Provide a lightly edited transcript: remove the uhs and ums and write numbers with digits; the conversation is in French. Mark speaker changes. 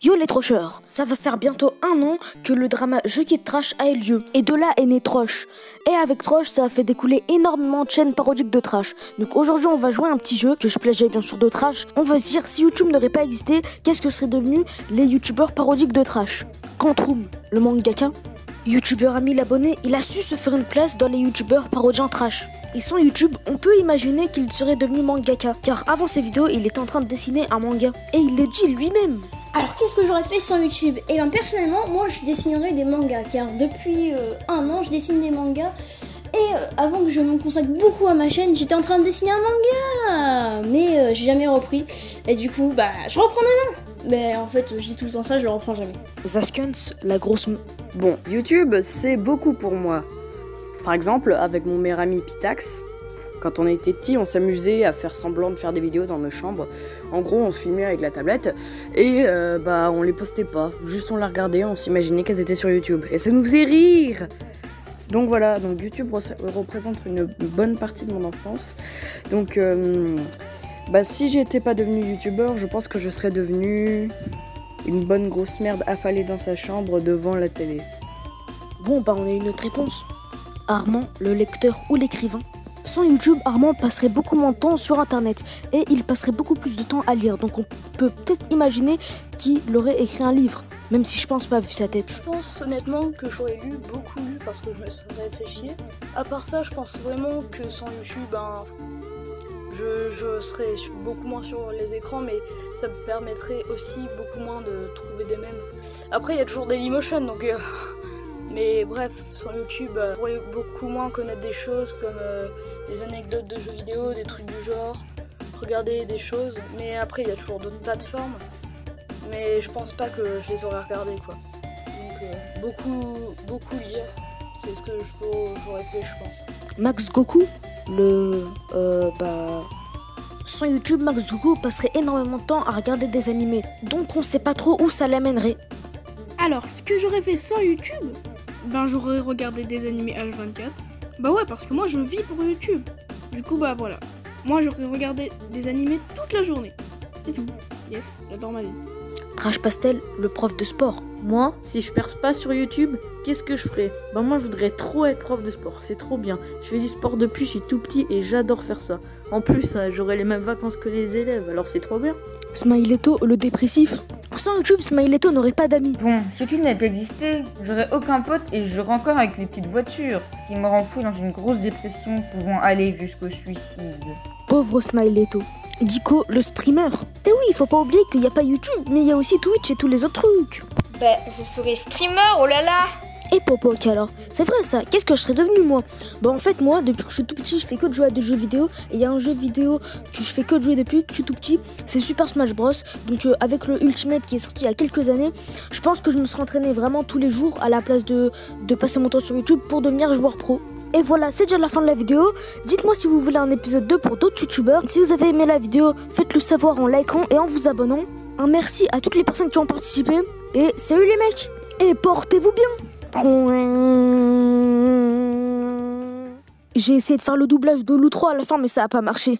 Speaker 1: Yo les trocheurs, ça va faire bientôt 1 an que le drama Je quitte Trash a eu lieu. Et de là est né Trosh. Et avec Trosh, ça a fait découler énormément de chaînes parodiques de Trash. Donc aujourd'hui, on va jouer à un petit jeu que je plageais bien sûr de Trash. On va se dire, si YouTube n'aurait pas existé, qu'est-ce que seraient devenus les youtubeurs parodiques de Trash? Quantum, le mangaka, youtubeur à 1000 abonnés, il a su se faire une place dans les youtubeurs parodiant Trash. Et sans YouTube, on peut imaginer qu'il serait devenu mangaka, car avant ses vidéos, il était en train de dessiner un manga. Et il le dit lui-même.
Speaker 2: Alors qu'est-ce que j'aurais fait sans YouTube? Et bien personnellement, moi je dessinerais des mangas, car depuis 1 an je dessine des mangas. Et avant que je me consacre beaucoup à ma chaîne, j'étais en train de dessiner un manga, mais j'ai jamais repris. Et du coup, je reprends demain. Mais en fait, je dis tout le temps ça, je le reprends jamais.
Speaker 1: Zaskuns, la grosse...
Speaker 3: Bon, YouTube, c'est beaucoup pour moi. Par exemple, avec mon meilleur ami Pitax, quand on était petit, on s'amusait à faire semblant de faire des vidéos dans nos chambres. En gros, on se filmait avec la tablette et on les postait pas. Juste on la regardait, on s'imaginait qu'elles étaient sur YouTube. Et ça nous faisait rire. Donc voilà, donc YouTube représente une bonne partie de mon enfance. Donc si j'étais pas devenu youtubeur, je pense que je serais devenu une bonne grosse merde affalée dans sa chambre devant la télé.
Speaker 1: Bon, on a une autre réponse. Armand, le lecteur ou l'écrivain. Sans YouTube, Armand passerait beaucoup moins de temps sur internet et il passerait beaucoup plus de temps à lire. Donc on peut peut-être imaginer qu'il aurait écrit un livre, même si je pense pas vu sa tête.
Speaker 4: Je pense honnêtement que j'aurais beaucoup lu parce que je me serais fait chier. À part ça, je pense vraiment que sans YouTube, je serais beaucoup moins sur les écrans, mais ça me permettrait aussi beaucoup moins de trouver des mèmes. Après, il y a toujours Dailymotion, donc... Mais bref, sans YouTube, je pourrais beaucoup moins connaître des choses comme des anecdotes de jeux vidéo, des trucs du genre, regarder des choses. Mais après, il y a toujours d'autres plateformes. Mais je pense pas que je les aurais regardées, quoi. Donc beaucoup lire, c'est ce que j'aurais fait, je pense.
Speaker 1: Max Goku, sans YouTube, Max Goku passerait énormément de temps à regarder des animés. Donc on sait pas trop où ça l'amènerait.
Speaker 5: Alors, ce que j'aurais fait sans YouTube, j'aurais regardé des animés H24. Ouais, parce que moi je vis pour YouTube. Du coup, voilà. Moi j'aurais regardé des animés toute la journée. C'est tout. Yes, j'adore ma vie.
Speaker 1: Trash Pastel, le prof de sport.
Speaker 3: Moi, si je perce pas sur YouTube, qu'est-ce que je ferais? Moi je voudrais trop être prof de sport, c'est trop bien. Je fais du sport depuis je suis tout petit et j'adore faire ça. En plus, j'aurai les mêmes vacances que les élèves, alors c'est trop bien.
Speaker 1: Smileto, le dépressif. Sans YouTube, Smileto n'aurait pas d'amis.
Speaker 6: Bon, si YouTube n'avait pas existé, j'aurais aucun pote et je jouerais encore avec les petites voitures, qui me renfouent dans une grosse dépression pouvant aller jusqu'au suicide.
Speaker 1: Pauvre Smileto. Dico, le streamer. Et oui, il faut pas oublier qu'il n'y a pas YouTube, mais il y a aussi Twitch et tous les autres trucs.
Speaker 7: Je serais streamer, oh là là.
Speaker 1: Et Popoc alors, c'est vrai ça, qu'est-ce que je serais devenu moi? En fait moi, depuis que je suis tout petit, je fais que de jouer à des jeux vidéo. Et il y a un jeu vidéo que je fais que de jouer depuis que je suis tout petit, c'est Super Smash Bros. Donc avec le Ultimate qui est sorti il y a quelques années, je pense que je me serais entraîné vraiment tous les jours à la place de passer mon temps sur YouTube pour devenir joueur pro. Et voilà, c'est déjà la fin de la vidéo. Dites-moi si vous voulez un épisode 2 pour d'autres youtubeurs. Si vous avez aimé la vidéo, faites-le savoir en likant et en vous abonnant. Un merci à toutes les personnes qui ont participé. Et salut les mecs. Et portez-vous bien. J'ai essayé de faire le doublage de Lou 3 à la fin, mais ça a pas marché.